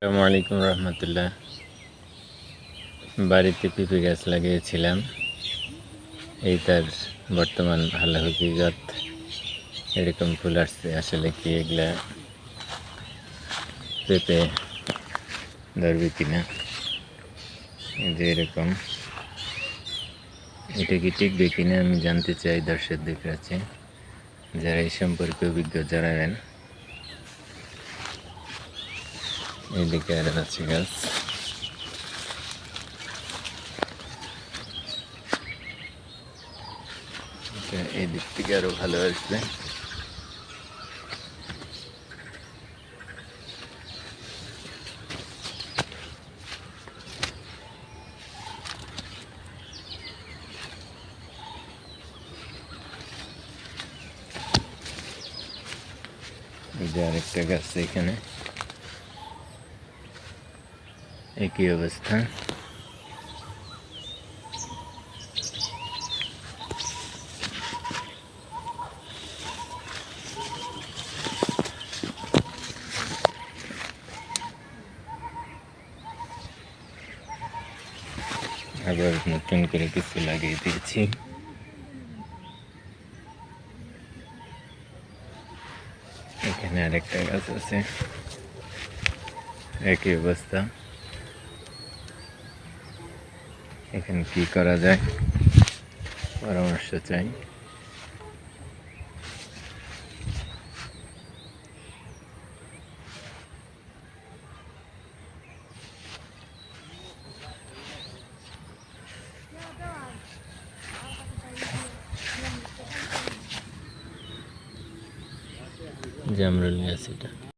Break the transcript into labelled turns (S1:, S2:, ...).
S1: আসসালামু আলাইকুম রহমতুল্লাহ। বাড়িতে পেঁপে গাছ লাগিয়েছিলাম, এই তার বর্তমান ভালো হকিকত। এরকম ফুল আসছে, আসলে কি এগুলা পেঁপে ধরবে কিনা। এই যে এরকম, এটা কি টিকবে কিনা আমি জানতে চাই। দর্শকদের কাছে যারা এই সম্পর্কে অভিজ্ঞ জানাবেন। এইদিকে আর আছে গাছ, এই দিক থেকে আরো ভালো আসবে। এই যে আরেকটা গাছ, এখানে একই অবস্থা। আবার নতুন করে কিছু লাগিয়ে দিয়েছি। এখানে আরেকটা গাছ আছে, একই অবস্থা। এখানে কি করা যায় পরামর্শ চাই। জামরুল গাছ এটা।